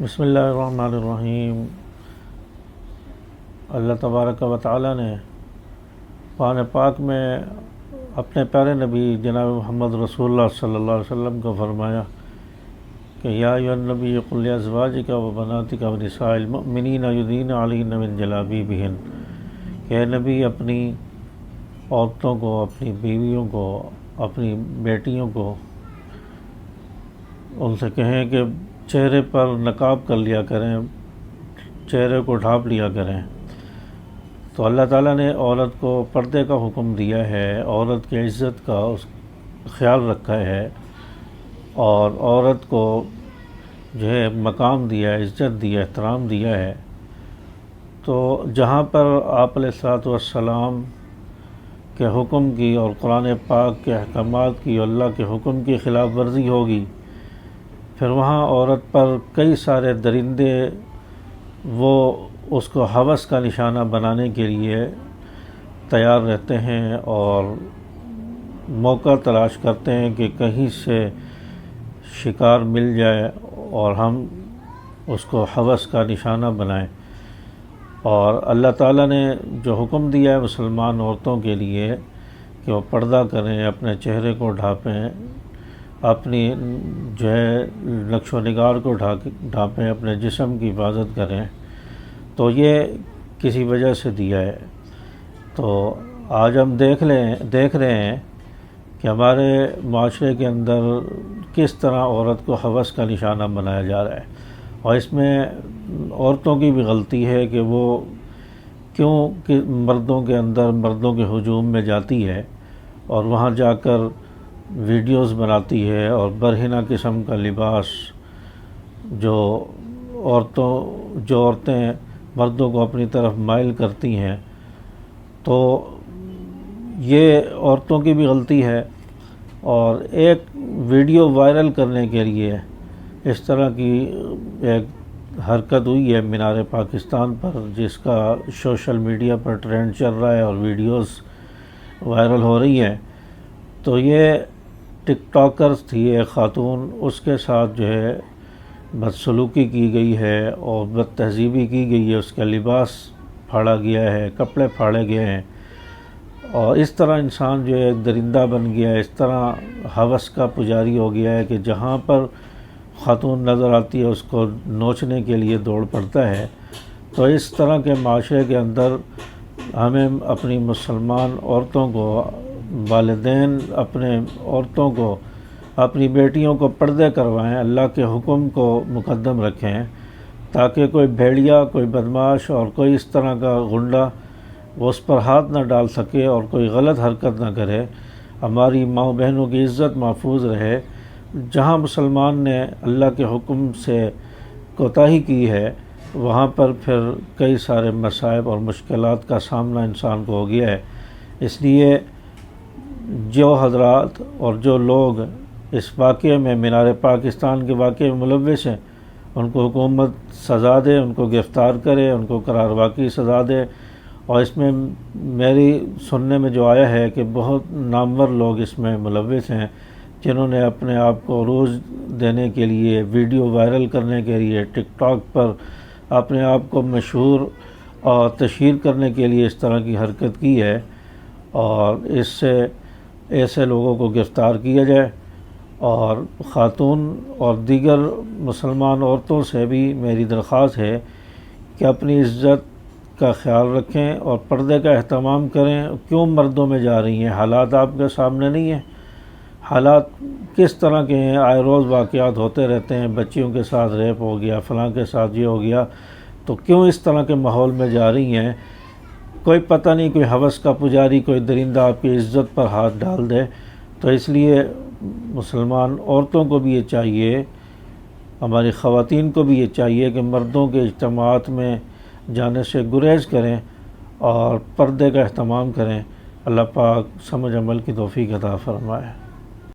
بسم اللہ الرحمن الرحیم۔ اللہ تبارک و تعالیٰ نے قرآن پاک میں اپنے پیارے نبی جناب محمد رسول اللہ صلی اللہ علیہ وسلم کو فرمایا کہ یا ایھا النبی قل لازواجک و بناتک و نساء المؤمنین یدنین علیہن من جلابیبہن، کہ اے نبی اپنی عورتوں کو، اپنی بیویوں کو، اپنی بیٹیوں کو ان سے کہیں کہ چہرے پر نقاب کر لیا کریں، چہرے کو ڈھانپ لیا کریں۔ تو اللہ تعالیٰ نے عورت کو پردے کا حکم دیا ہے، عورت کی عزت کا خیال رکھا ہے، اور عورت کو جو ہے مقام دیا ہے، عزت دیا ہے، احترام دیا ہے۔ تو جہاں پر آپ علیہ الصلوۃ والسلام کے حکم کی اور قرآن پاک کے احکامات کی، اللہ کے حکم کی خلاف ورزی ہوگی، پھر وہاں عورت پر کئی سارے درندے وہ اس کو ہوس کا نشانہ بنانے کے لیے تیار رہتے ہیں اور موقع تلاش کرتے ہیں کہ کہیں سے شکار مل جائے اور ہم اس کو ہوس کا نشانہ بنائیں۔ اور اللہ تعالیٰ نے جو حکم دیا ہے مسلمان عورتوں کے لیے کہ وہ پردہ کریں، اپنے چہرے کو ڈھانپیں، اپنی جو ہے نقش و نگار کو ڈھانپیں، اپنے جسم کی حفاظت کریں، تو یہ کسی وجہ سے دیا ہے۔ تو آج ہم دیکھ رہے ہیں کہ ہمارے معاشرے کے اندر کس طرح عورت کو ہوس کا نشانہ بنایا جا رہا ہے، اور اس میں عورتوں کی بھی غلطی ہے کہ وہ کیوں کہ مردوں کے اندر، مردوں کے ہجوم میں جاتی ہے اور وہاں جا کر ویڈیوز بناتی ہے اور برہنہ قسم کا لباس جو عورتیں مردوں کو اپنی طرف مائل کرتی ہیں، تو یہ عورتوں کی بھی غلطی ہے۔ اور ایک ویڈیو وائرل کرنے کے لیے اس طرح کی ایک حرکت ہوئی ہے مینار پاکستان پر، جس کا سوشل میڈیا پر ٹرینڈ چل رہا ہے اور ویڈیوز وائرل ہو رہی ہیں۔ تو یہ ٹک ٹاکر تھی ایک خاتون، اس کے ساتھ جو ہے بدسلوکی کی گئی ہے اور بد تہذیبی کی گئی ہے، اس کا لباس پھاڑا گیا ہے، کپڑے پھاڑے گئے ہیں، اور اس طرح انسان جو ہے ایک درندہ بن گیا ہے، اس طرح ہوس کا پجاری ہو گیا ہے کہ جہاں پر خاتون نظر آتی ہے اس کو نوچنے کے لیے دوڑ پڑتا ہے۔ تو اس طرح کے معاشرے کے اندر ہمیں اپنی مسلمان عورتوں کو، والدین اپنے عورتوں کو، اپنی بیٹیوں کو پردے کروائیں، اللہ کے حکم کو مقدم رکھیں، تاکہ کوئی بھیڑیا، کوئی بدماش اور کوئی اس طرح کا غنڈہ وہ اس پر ہاتھ نہ ڈال سکے اور کوئی غلط حرکت نہ کرے، ہماری ماں بہنوں کی عزت محفوظ رہے۔ جہاں مسلمان نے اللہ کے حکم سے کوتاہی کی ہے، وہاں پر پھر کئی سارے مصائب اور مشکلات کا سامنا انسان کو ہو گیا ہے۔ اس لیے جو حضرات اور جو لوگ اس واقعے میں، مینار پاکستان کے واقعے میں ملوث ہیں، ان کو حکومت سزا دے، ان کو گرفتار کرے، ان کو قرار واقعی سزا دے۔ اور اس میں میری سننے میں جو آیا ہے کہ بہت نامور لوگ اس میں ملوث ہیں، جنہوں نے اپنے آپ کو عروج دینے کے لیے، ویڈیو وائرل کرنے کے لیے، ٹک ٹاک پر اپنے آپ کو مشہور اور تشہیر کرنے کے لیے اس طرح کی حرکت کی ہے، اور اس سے ایسے لوگوں کو گرفتار کیا جائے۔ اور خاتون اور دیگر مسلمان عورتوں سے بھی میری درخواست ہے کہ اپنی عزت کا خیال رکھیں اور پردے کا اہتمام کریں۔ کیوں مردوں میں جا رہی ہیں؟ حالات آپ کے سامنے نہیں ہیں؟ حالات کس طرح کے ہیں؟ آئے روز واقعات ہوتے رہتے ہیں، بچیوں کے ساتھ ریپ ہو گیا، فلاں کے ساتھ یہ ہو گیا، تو کیوں اس طرح کے ماحول میں جا رہی ہیں؟ کوئی پتہ نہیں، کوئی ہوس کا پجاری، کوئی درندہ آپ کی عزت پر ہاتھ ڈال دے۔ تو اس لیے مسلمان عورتوں کو بھی یہ چاہیے، ہماری خواتین کو بھی یہ چاہیے کہ مردوں کے اجتماعات میں جانے سے گریز کریں اور پردے کا اہتمام کریں۔ اللہ پاک سمجھ عمل کی توفیق عطا فرمائے۔